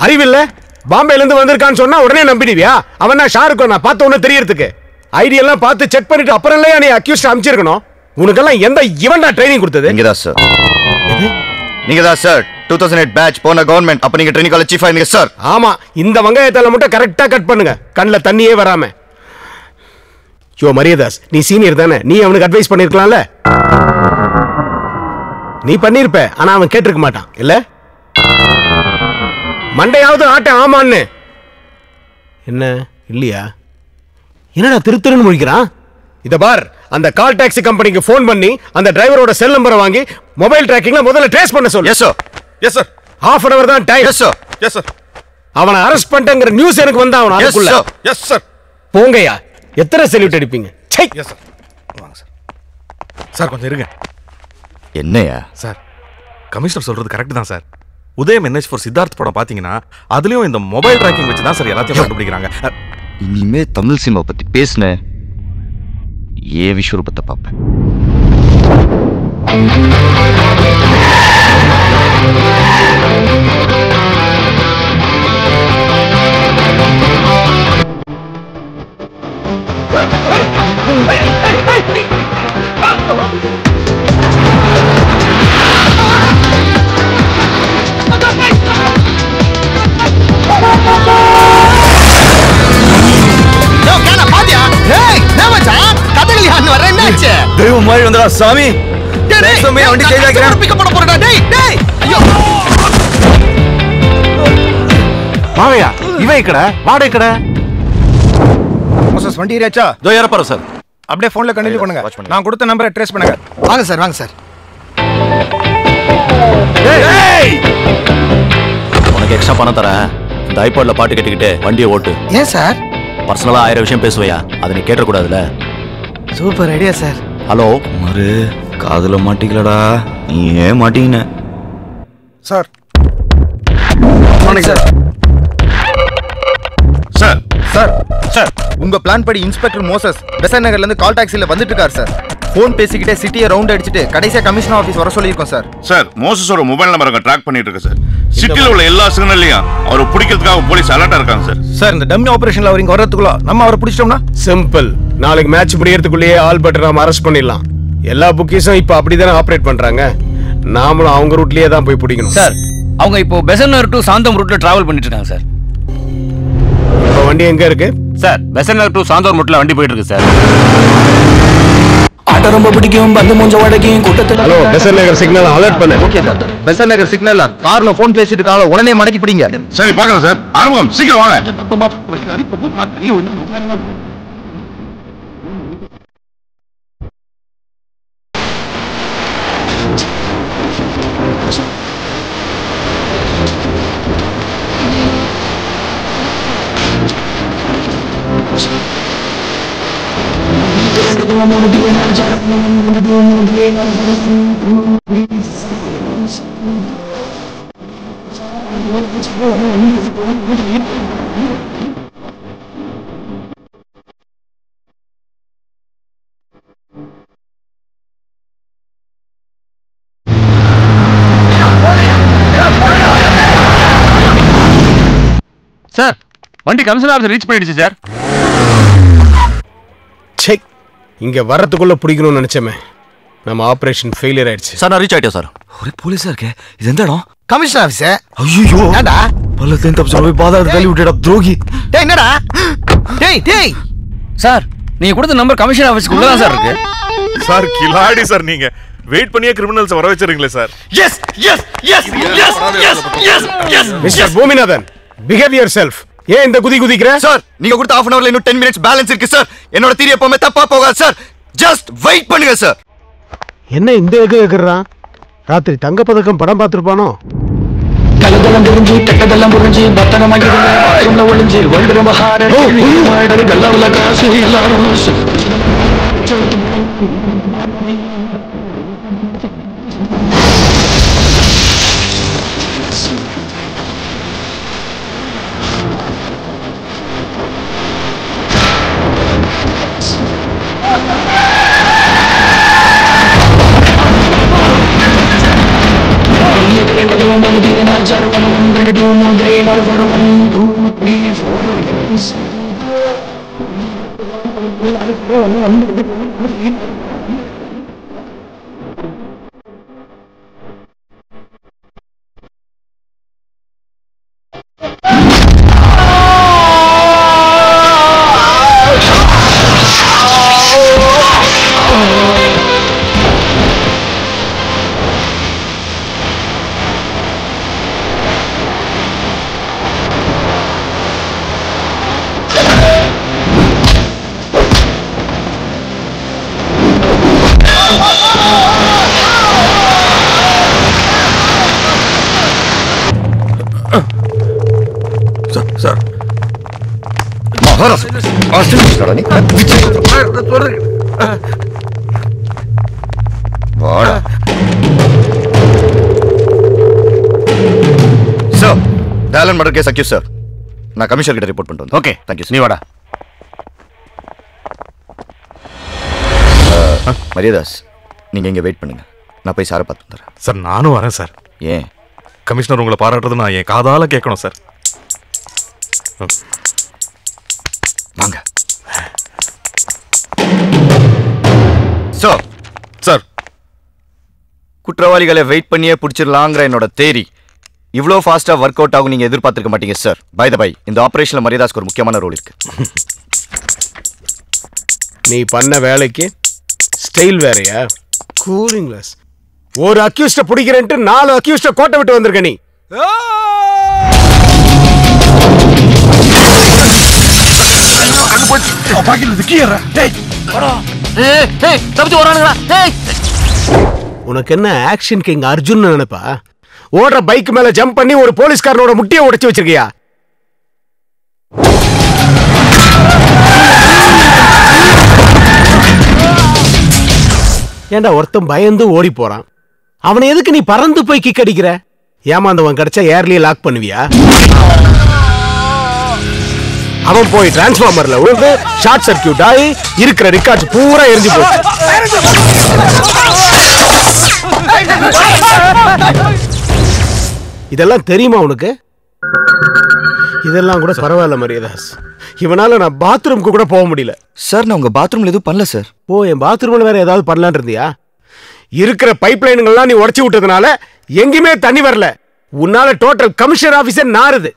அறிவில்ல? பாம்பேல இருந்து வந்திருக்கான்னு சொன்னா உடனே நம்பிடுவியா? அவன் நான் ஷாருக் நான் பார்த்த உடனே தெரியறதுக்கு ஐடியெல்லாம் பார்த்து செக் பண்ணிட்டு அப்புறம் இல்லையா நீ அக்யூஸ்ட் அனுப்பிச்சிருக்கணும். உனக்கெல்லாம் எந்த இவன் தான் ட்ரைனிங் கொடுத்தது? நீங்க தான் சார். நீங்க தான் சார் 2008 பேட்ச் போன கவர்மெண்ட். அப்ப நீங்க ட்ரைனிங் காலேஜ் சீஃபா இருந்தீங்க சார். ஆமா, இந்த வெங்காயத்தால மட்டும் கரெக்டா கட் பண்ணுங்க, கண்ணில் தண்ணியே வராம. யோ மரியதாஸ், நீ சீனியர் தானே, நீ அவனுக்கு அட்வைஸ் பண்ணிருக்கலாம்ல. நீ பண்ணிருப்ப, ஆனா அவன் கேட்டிருக்க மாட்டான் இல்ல? மண்டையாவது ஆட்ட ஆமான்னு என்ன இல்லையா? என்னடா திருத்தருன்னு முழிக்கிறான்? இத பார், அந்த கால் டாக்ஸி கம்பெனிக்கு போன் பண்ணி அந்த டிரைவரோட செல் நம்பரை வாங்கி மொபைல் டிராக்கிங்ல முதல்ல ட்ரேஸ் பண்ண சொல்லு. Yes sir. Yes sir. half an hour தான் time. Yes sir. Yes sir. அவனை அரெஸ்ட் பண்ணிட்டேங்கற நியூஸ் எனக்கு வந்தா அவன் அதுக்குள்ள. Yes sir. போங்கயா, எத்தனை செல்யூட் அடிப்பீங்க? சை. Yes sir. வாங்க சார். சார் கொஞ்சம் இருங்க. என்னையா சார், கமிஷனர் சொல்றது கரெக்ட் தான் சார். உதயம் NH4 சித்தார்த் படம் பாத்தீங்கன்னா அதுலயும் இந்த மொபைல் ட்ராக்கிங் வச்சு தான் சார் எல்லாத்தையும் கண்டுபிடிக்கிறாங்க. இனிமே தமிழ் சினிமா பத்தி பேசுன ஏ விஸ்வரூபத்தை பார்ப்பேன். தெய்வம் மாதிரி வந்தா சாமி. வண்டி மாவையா இவன் இக்கட வாடகை கடை மோசஸ் வண்டி ஏறியாச்சா? இதோ ஏறப்பாரு சார். அப்படியே போன்ல கண்டினியூ பண்ணுங்க. நான் கொடுத்த நம்பரை ட்ரேஸ் பண்ணுங்க. வாங்க சார், வாங்க சார். உனக்கு எக்ஸ்ட்ரா பணம் தரேன். இந்த ஐபாட்ல பாட்டு கேட்டுக்கிட்டு வண்டியை ஓட்டு. ஏன் சார்? பர்சனலா 1000 விஷயம் பேசுவையா, அதை நீ கேட்டக்கூடாதுல. Super idea sir. ஹலோ மறு காதுல மாட்டிக்கலடா, நீ ஏன் மாட்டீங்கன்னு sir. Sir sir sir sir உங்க பிளான் படி இன்ஸ்பெக்டர் மோசஸ் பெசன்ட் நகர்ல இருந்து கால் டாக்ஸில வந்துட்டு இருக்காரு சார். போன் பேசிக்கிட்டே சிட்டியை ரவுண்ட் அடிச்சிட்டு கடைசியா கமிஷனர் ஆபீஸ் வர சொல்லியிருக்கோம் சார். சார், மோசஸோட மொபைல் நம்பரை ட்ராக் பண்ணிட்டு இருக்கு சார். சிட்டில உள்ள எல்லா சிக்னல்லையும் அவரை பிடிக்கிறதுக்காக போலீஸ் அலர்ட்டா இருக்காங்க சார். சார், இந்த டம்மி ஆபரேஷன்ல அவர் இங்க வரதுக்குள்ள நம்ம அவரை பிடிச்சிட்டோம்னா சிம்பிள். நாளைக்கு மேட்ச் முடியறதுக்குள்ளேயே ஆல்பர்ட் நாம அரெஸ்ட் பண்ணிடலாம். எல்லா புக்கீஸும் இப்ப அப்படிதானே ஆபரேட் பண்றாங்க. நாமளும் அவங்க ரூட்லயே தான் போய் பிடிக்கணும் சார். அவங்க இப்போ பெசன்னர் டு சாந்தோம் ரூட்ல டிராவல் பண்ணிட்டு இருக்காங்க சார். இப்போ வண்டி எங்க இருக்கு சார்? பெசன்னர் டு சாந்தோம் ரூட்ல வண்டி போயிட்டு இருக்கு சார். ஆட்ட ரொம்ப பிடிக்கும், வந்து மூஞ்ச வடக்கும் கூட்டத்துல. Hello, Besant Nagar signal alert பண்ணு. Okay sir. Besant Nagar signal கார்ல போன் பேசிட்டு இருக்காங்க, உடனே மடக்கி பிடிங்க. சரி, பார்க்கலாம் சார். ஆரம்பம், சீக்கிரம் வாங்க. சார், வண்டி கமிஷனர் ஆபீஸ் ரீச் பண்ணிடுச்சு சார். செக். இங்க வரதுக்குள்ள பிடிக்கணும்னு நினைச்சமே, நம்ம ஆபரேஷன் ஃபெயிலியர் ஆயிடுச்சு. சார். நான் ரீச் ஆயிட்டேன் சார். ஒரே போலீஸா இருக்கே, இது எந்த இடம்? Commissioner office. ஐயோ, ஏண்டா பல்லத்தையும் தப்பிச்சு போய் பாதாளத்துல தள்ளி விட்டுடா துரோகி. டேய், என்னடா டேய் டேய். சார், நீங்க கொடுத்த நம்பர் கமிஷனர் ஆபீஸ்க்குள்ள தான் சார் இருக்கு. சார், கிலாடி சார் நீங்க. வெயிட் பண்ணியே கிரிமினல்ஸ் வர வச்சிருக்கீங்களே sir. Yes yes yes yes yes yes yes. Mister Bhoominathan, behave yourself. ஏன் இந்த குதி குதிக்கிற? சார், நீங்க கொடுத்த half an hourல இன்னும் 10 minutes பேலன்ஸ் இருக்கு சார். என்னோட தியரி எப்பவுமே தப்பா போகாது சார். ஜஸ்ட் வெயிட் பண்ணுங்க சார். என்ன இந்த கேக்குறான்? ராத்திரி தங்க பதக்கம் படம் பார்த்திருப்பானோ? கலதலம் புரிஞ்சு கெட்டதெல்லாம் புரிஞ்சு பத்தனமாகிருந்த ஒளிஞ்சு ஒன்று மகார கல்லவுல காசு எல்லாரும் நான் சரவணம் 1 2 3 4 1 2 3 4 சார் டேலன் மர்டர் கேஸ் அக்யூஸ் சார். நான் கமிஷனர் கிட்ட ரிப்போர்ட் பண்ணிட்டு வந்தேன். Okay thank you. நீ வாடா. மரியாதாஸ், நீங்க இங்க வெயிட் பண்ணுங்க. நான் போய் சாரை பார்த்து வந்துடுறேன். சார் நானும் வரேன் சார். ஏன்? கமிஷனர் உங்களை பாராட்டுறது நான் என் காதால கேட்கணும் சார். வாங்க சார். சார், குற்றவாளிகளை வெயிட் பண்ணியே பிடிச்சிடலாங்கிற என்னோட தேரி இவ்வளோ ஃபாஸ்டா ஒர்க் அவுட் ஆகும் நீங்க எதிர்பார்த்திருக்க மாட்டீங்க சார். பை த பை, இந்த ஆபரேஷன்ல மரியாதாஸ்க்கு ஒரு முக்கியமான ரோல் இருக்கு. நீ பண்ண வேலைக்கு ஸ்டைல் வேறையா? Cooling glass. ஒரு அக்யூஸ்ட பிடிக்கிறேன்ட்டு 4 அக்யூஸ்ட கோட்டை விட்டு வந்திருக்க நீ. உனக்கு என்ன ஆக்ஷன் கிங் அர்ஜுன் நினைப்பா? ஓடுற பைக் மேல ஜம்ப் பண்ணி ஒரு போலீஸ்காரனோட முட்டியை உடைச்சு வச்சிருக்கியா? ஏண்டா ஒருத்தன் பயந்து ஓடி போறான், அவனை எதுக்கு நீ பறந்து போய் கிக் அடிக்கிற? ஏமாந்தவன் கிடைச்சா ஏர்லயே லாக் பண்ணுவியா? அவன் போய் டிரான்ஸ்ஃபார்மர்ல விழுந்து ஷார்ட் சர்க்கியூட் ஆகி இருக்கிற ரிக்கார்ட்ஸ் பூரா எரிஞ்சு போச்சு. இதெல்லாம் தெரியுமா உனக்கு? இதெல்லாம் கூட பரவாயில்ல மரியாதாஸ். இவனால நான் பாத்ரூம்க்கு கூட போக முடியல. சார், நான் உங்க பாத்ரூம்ல எதுவும் பண்ணல சார். ஓ, என் பாத்ரூம்ல வேற ஏதாவது பண்ணலான் இருந்தியா? இருக்கிற பைப் லைன்கள்லாம் நீ உடைச்சு விட்டதுனால எங்கேயுமே தண்ணி வரல. உன்னால டோட்டல் கமிஷனர் ஆபீஸே நாறுது.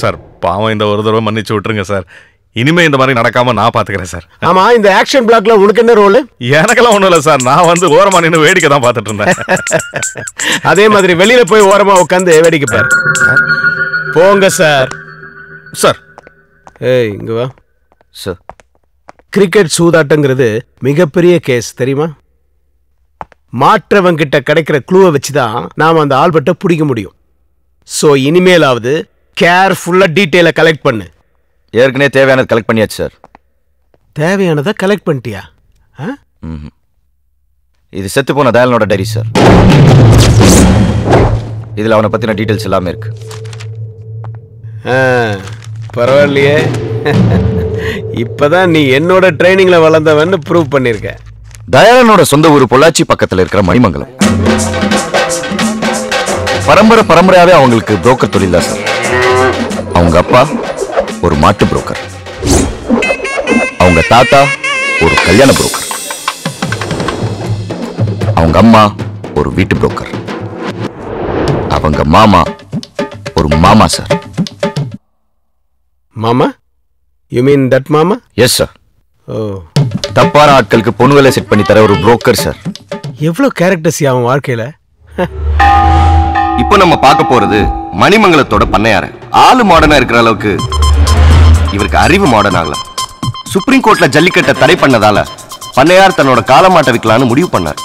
சார் பாவம், இந்த ஒரு தடவை மன்னிச்சு விட்டுருங்க சார். இனிமே இந்த மாதிரி நடக்காம நான் பாத்துக்கிறேன் சார். ஆமா, இந்த ஆக்ஷன் பிளாக்ல உனக்கு என்ன ரோல்? எனக்கெல்லாம் ஒண்ணும் இல்ல சார். நான் வந்து ஓரமா நின்று வேடிக்கை தான் பார்த்துட்டு இருந்தேன். அதே மாதிரி வெளியில போய் ஓரமா உட்காந்து வேடிக்கை பாரு. போங்க சார். சார், ஏய் இங்க வா சார். கிரிக்கெட் சூதாட்டங்கிறது மிகப்பெரிய கேஸ் தெரியுமா? மாற்றவன் கிட்ட கிடைக்கிற க்ளூவை வச்சுதான் நாம அந்த ஆல்பர்ட்டை பிடிக்க முடியும். சோ இனிமேலாவது கேர்ஃபுல்லா டீட்டெயில கலெக்ட் பண்ணு. ஏற்கனவே தேவையானது கலெக்ட் பண்ணியாச்சு சார். தேவையானதை கலெக்ட் பண்ணிட்டியா? இது செத்து போன தயாலனோட டைரி சார். இதுல அவனை பத்தின டீடைல்ஸ் எல்லாமே இருக்கு. பரவாயில்லையே, இப்பதான் நீ என்னோட ட்ரைனிங்ல வளர்ந்தவன்னு ப்ரூவ் பண்ணிருக்க. தயாலனோட சொந்த ஊர் பொள்ளாச்சி பக்கத்துல இருக்கிற மணிமங்கலம். பரம்பரையாவே அவங்களுக்கு புரோக்கர் தொழில் தான் சார். அவங்க அப்பா ஒரு மாட்டு புரோக்கர், அவங்க தாத்தா ஒரு கல்யாண புரோக்கர், அவங்க அம்மா ஒரு வீட்டு புரோக்கர், அவங்க மாமா ஒரு மாமா சார். மாமா? யூ மீன் தட் மாமா? Yes sir. ஓ, தப்பான ஆட்களுக்கு பொண்ணு வேலை செட் பண்ணி தர ஒரு புரோக்கர் சார். எவ்வளவு கேரக்டர்ஸ் அவன் வாழ்க்கையில. இப்போ நம்ம பார்க்க போறது மணிமங்கலத்தோட பண்ணையார. ஆளு மாடர்னா இருக்கிற அளவுக்கு இவருக்கு அறிவு மாடர்ன் ஆகல. சுப்ரீம் கோர்ட்ல ஜல்லிக்கட்டை தடை பண்ணதால பண்ணையார் தன்னோட காலமாட்டை விற்கலான்னு முடிவு பண்ணார்.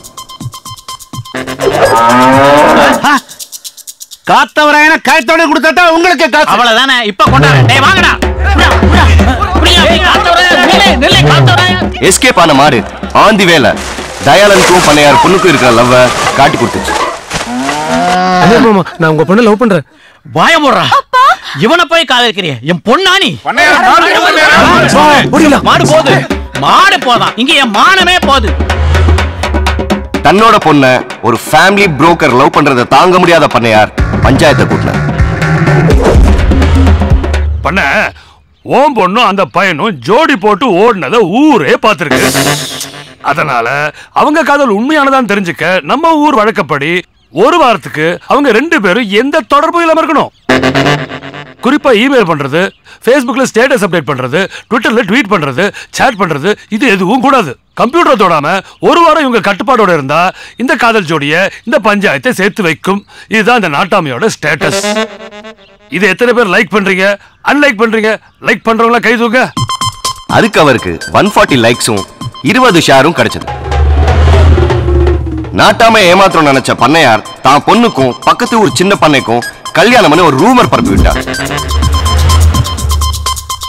காத்தவராயன காயத்தோட கொடுத்தா உங்களுக்கு காசு அவ்வளவுதானே. இப்ப கொண்டாரு. டேய் வாங்கடா. எஸ்கேப் ஆன மாடு ஆந்தி வேலை தயாளனுக்கும் பண்ணையார் பொண்ணுக்கும் இருக்கிற லவ்வ காட்டி கொடுத்துச்சு. மாமா, நான் உங்க பொண்ணை லவ் பண்றேன். வாய மூடுறா. இவனை போய் காதலிக்கிறிய என் பொண்ணானி மாடு போகுது. மாடு போதான் இங்க என் மானமே போகுது. தன்னோட பொண்ண ஒரு ஃபேமிலி புரோக்கர் லவ் பண்றதை தாங்க முடியாத பண்ணையார் பஞ்சாயத்தை கூட்டினார். பண்ண ஓம் பொண்ணும் அந்த பையனும் ஜோடி போட்டு ஓடினதை ஊரே பார்த்திருக்கு. அதனால அவங்க காதல் உண்மையானதான் தெரிஞ்சுக்க நம்ம ஊர் வழக்கப்படி ஒரு வாரத்துக்கு அவங்க 2 பேரும் எந்த தொடர்பும் இல்லாம இருக்கணும். குறிப்பா இமெயில் பண்றது, Facebookல ஸ்டேட்டஸ் அப்டேட் பண்றது, ட்விட்டர்ல ட்வீட் பண்றது, சேட் பண்றது இது எதுவும் கூடாது. கம்ப்யூட்டர் தொடாம ஒரு வாரம் இவங்க கட்டுப்பாடோட இருந்தா இந்த காதல் ஜோடிய இந்த பஞ்சாயத்தை சேர்த்து வைக்கும். இதுதான் இந்த நாட்டாமையோட ஸ்டேட்டஸ். இது எத்தனை பேர் லைக் பண்றீங்க, அன்லைக் பண்றீங்க? லைக் பண்றவங்கள கை தூக்க. அதுக்கு அவருக்கு 140 லைக்ஸும் 20 ஷேரும் கிடைச்சது. நாட்டாம ஏமாத்திரம் நினைச்ச பண்ணையார் தான் பொண்ணுக்கும் பக்கத்து ஒரு சின்ன பண்ணைக்கும் கல்யாணம் பண்ணி ஒரு ரூமர் பரப்பி விட்டார்.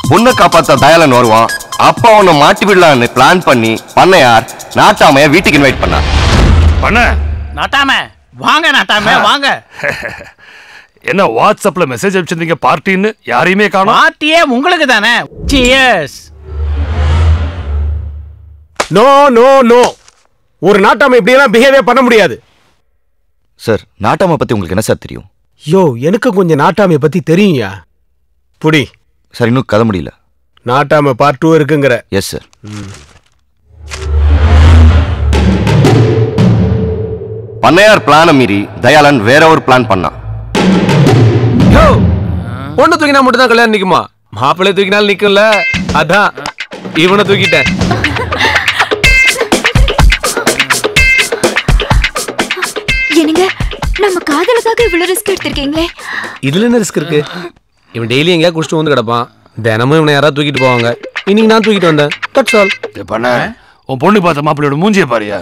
பொண்ணை காப்பாத்த தயாளன் வருவான், அப்பா அவனை மாட்டி விடலான்னு பிளான் பண்ணி பண்ணையார் நாட்டாமைய வீட்டுக்கு இன்வைட் பண்ணார். பண்ண நாட்டாம வாங்க, நாட்டாம வாங்க. என்ன வாட்ஸ்அப்ல மெசேஜ் அனுப்பிச்சிருந்தீங்க பார்ட்டின்னு? யாரையுமே காணோம். பார்ட்டியே உங்களுக்கு தானே. சியர்ஸ். நோ நோ நோ, ஒரு நாட்டாம இப்படி எல்லாம் பிஹேவியர் பண்ண முடியாது. சார், நாட்டாமை பத்தி உங்களுக்கு என்ன சார் தெரியும்? யோ, எனக்கு கொஞ்சம் நாட்டாமைய பத்தி தெரியும்யா. புடி சார், இன்னும் கதை முடியல. நாட்டாம பார்ட் 2 இருக்குங்கிற? Yes sir. பண்ணையார் பிளான மீறி தயாளன் வேற ஒரு பிளான் பண்ணான். பொண்ணு தூக்கினா மட்டும் தான் கல்யாணம் நிக்குமா? மாப்பிள்ளை தூக்கினாலும் நிக்கும்ல, அதான் இவனை தூக்கிட்டேன். என்னங்க, நம்ம காதலுக்காக இவ்வளவு ரிஸ்க் எடுத்திருக்கீங்களே. இதுல என்ன ரிஸ்க் இருக்கு? இவன் டெய்லி எங்கேயா குடிச்சிட்டு வந்து கிடப்பான். தினமும் இவனை யாராவது தூக்கிட்டு போவாங்க. இன்னைக்கு நான் தூக்கிட்டு வந்தேன். That's all. பண்ண உன் பொண்ணு பார்த்த மாப்பிள்ளையோட மூஞ்சிய பாரியா.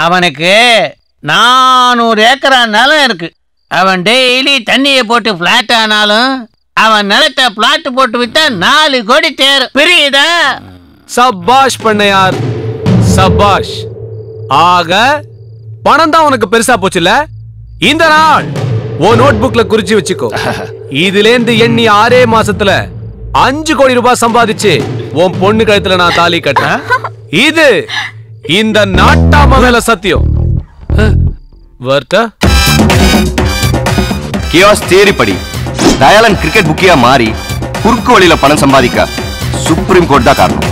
அவனுக்கு 400 ஏக்கரா நிலம் இருக்கு. அவன் டெய்லி தண்ணியை போட்டு பிளாட் ஆனாலும் அவன் நிலத்தை பிளாட் போட்டு விட்டா 4 கோடி தேரும். புரியுதா? சபாஷ் பண்ணையார், சபாஷ். ஆக பணம் தான் உனக்கு பெருசா போச்சுல. இந்த நாள் ஓ நோட் புக்ல குறிச்சு வச்சுக்கோ. இதுலேந்து எண்ணி 6 மாசத்துல 5 கோடி ரூபாய் சம்பாதிச்சு உன் பொண்ணு கழுத்துல நான் தாலி கட்டேன். இது இந்த நாட்டாம மேல சத்தியம். வர்த்தா கியாஸ் தியரி படி தயாளன் கிரிக்கெட் புக்கியா மாறி குறுக்கு வழியில பணம் சம்பாதிக்க சுப்ரீம் கோர்ட் தான் காரணம்.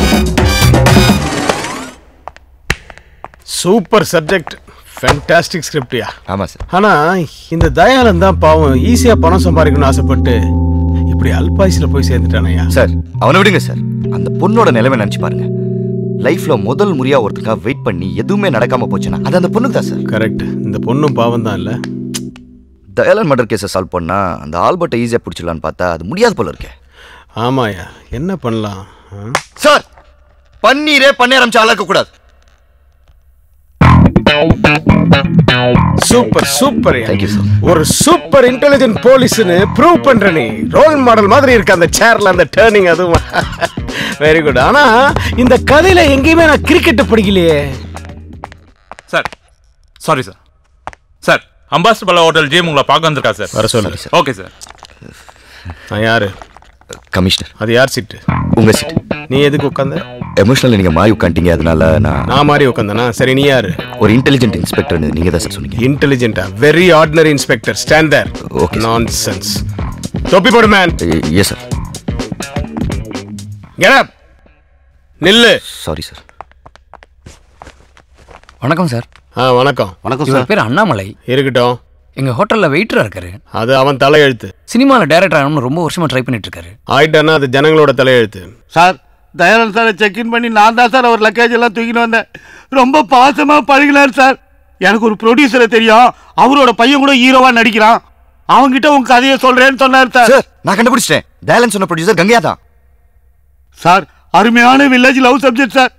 சூப்பர் சப்ஜெக்ட், ஃபேண்டாஸ்டிக் ஸ்கிரிப்ட்யா. ஆமா சார். ஆனா இந்த தயாளன் தான் பாவம் ஈஸியா பணம் சம்பாதிக்கணும்னு ஆசைப்பட்டு இப்படி அல்பாயுஸ்ல போய் சேர்ந்துட்டானயா. சார், அவனை விடுங்க சார். அந்த பொண்ணோட நிலைமை நினைச்சு பாருங்க. லைஃப்ல முதல் முறையா ஒருத்தருக்காக வெயிட் பண்ணி எதுவுமே நடக்காம போச்சுன்னா அது அந்த பொண்ணுக்கு தான் சார். கரெக்ட். இந்த பொண்ணும் பாவம் தான் இல்ல. தயாளன் மர்டர் கேஸை சால்வ் பண்ணா அந்த ஆல்பர்ட்டை ஈஸியா பிடிச்சிடலான்னு பார்த்தா அது முடியாது போல இருக்கே. ஆமாயா, என்ன பண்ணலாம் சார்? பன்னீரே பண்ண ஆரம்பிச்சு ஆளாக்க கூடாது. Super super. Thank you sir. ஒரு சூப்பர் இன்டெலிஜென்ட் போலீஸ்னு ப்ரூவ் பண்ற நீ. ரோல் மாடல் மாதிரி இருக்கு அந்த சேர்ல அந்த டர்னிங். அதுவும் வெரி குட். ஆனா இந்த கதையில எங்கேயுமே நான் கிரிக்கெட் படிக்கலையே. Sir sorry sir. Sir, ambassador hotel GM உங்களை பார்க்க வந்திருக்கா சார். வர சொல்லுங்க. Okay sir. நான் யாரு? கமிஷனர். அது யார் சீட்டு? உங்க சீட். நீ எதுக்கு உட்காந்த? எமோஷனல் நீங்க மாறி உட்காந்துட்டீங்க, அதனால நான் மாறி உட்காந்தனா? சரி, நீ யாரு? ஒரு இன்டெலிஜென்ட் இன்ஸ்பெக்டர் நீங்க தான் சார் சொன்னீங்க. இன்டெலிஜென்ட்டா? Very ordinary inspector. Stand there. Okay. Nonsense. தொப்பி போடு man. Yes sir. Get up. நில்லு. Sorry sir. வணக்கம் சார். வணக்கம். வணக்கம் இவர் பேர் அண்ணாமலை. இருக்கட்டும். எங்க ஹோட்டல்ல வெயிட்டரா இருக்காரு. அது அவன் தலையெழுத்து. சினிமால டைரக்டர் ஆகணும்னு ரொம்ப வருஷமா ட்ரை பண்ணிட்டு இருக்காரு. ஆயிட்டானா அது ஜனங்களோட தலையெழுத்து. சார், தயாளன் சாரை செக்இன் பண்ணி நான் தான் சார் அவர் லக்கேஜ் எல்லாம் தூக்கிட்டு வந்தேன். ரொம்ப பாசமா பழகினார் சார். எனக்கு ஒரு ப்ரொடியூசரை தெரியும், அவரோட பையன் கூட ஹீரோவா நடிக்கிறான். அவங்கிட்ட உங்க கதையை சொல்றேன்னு சொன்னார் சார். சார், நான் கண்டுபிடிச்சிட்டேன். தயாளன் சொன்ன ப்ரொடியூசர் கங்கையா தான். சார், அருமையான வில்லேஜ் லவ் சப்ஜெக்ட் சார்.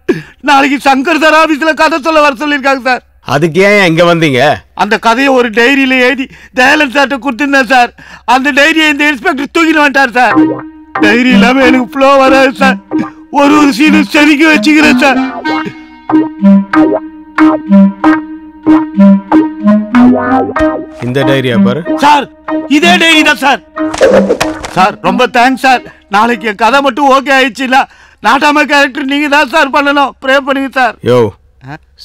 நாளைக்கு சங்கர் சார் ஆபீஸ்ல கதை சொல்ல வர சொல்லியிருக்காங்க சார். அதுக்கு ஏன் இங்க வந்தீங்க? அந்த கதையை ஒரு டைரியில எழுதி தயாளன் சார்ட்ட கொடுத்திருந்தேன் சார். அந்த டைரியை இந்த இன்ஸ்பெக்டர் தூக்கிட்டு வந்துட்டார் சார். டைரி இல்லாம எனக்கு ஃப்ளோ வராது சார். ஒரு சீனு செதுக்கி வச்சுக்கிறேன் சார். இந்த டைரியா பாரு. சார் இதே டைரி தான் சார். சார் ரொம்ப தேங்க்ஸ் சார். நாளைக்கு என் கதை மட்டும் ஓகே ஆயிடுச்சுல, நாட்டாம கேரக்டர் நீங்க தான் சார் பண்ணணும். ப்ரே பண்ணுங்க சார். யோ,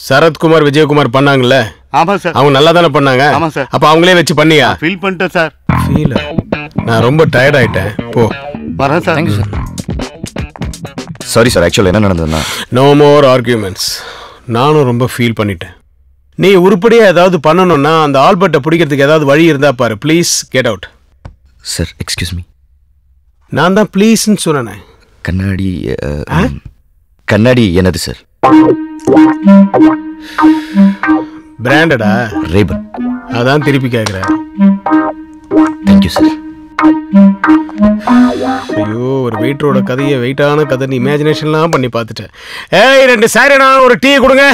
சரத்குமார் விஜயகுமார் பண்ணாங்கல்ல? ஆமா சார். அவங்க நல்லா தானே பண்ணாங்க? ஆமா சார். அப்ப அவங்களே வச்சு பண்ணியா? ஃபீல் பண்ணிட்டேன் சார். ஃபீல்? நான் ரொம்ப டயர்ட் ஆயிட்டேன். போ. வரேன் sir. Thank you sir. Sorry sir, ஆக்சுவலா என்ன நடந்ததுன்னா நோ மோர் ஆர்கியூமெண்ட்ஸ். நானும் ரொம்ப ஃபீல் பண்ணிட்டேன். நீ உருப்படியா ஏதாவது பண்ணணும்னா அந்த ஆல்பர்ட்டை பிடிக்கிறதுக்கு ஏதாவது வழி இருந்தா பாரு. Please get out. Sir excuse me. நான் தான் ப்ளீஸ்ன்னு சொன்னேன். கண்ணாடி கண்ணாடி என்னது சார்? பிராண்டடா? ரேபன். அதான் திருப்பி கேட்குறேன். Thank you sir. ஐயோ, ஒரு வெயிட்டரோட கதையை வெயிட்டான கதை நீ இமேஜினேஷன்லாம் பண்ணி பார்த்துட்டேன். ஏய், 2 சாரிண்ணா, ஒரு டீ கொடுங்க.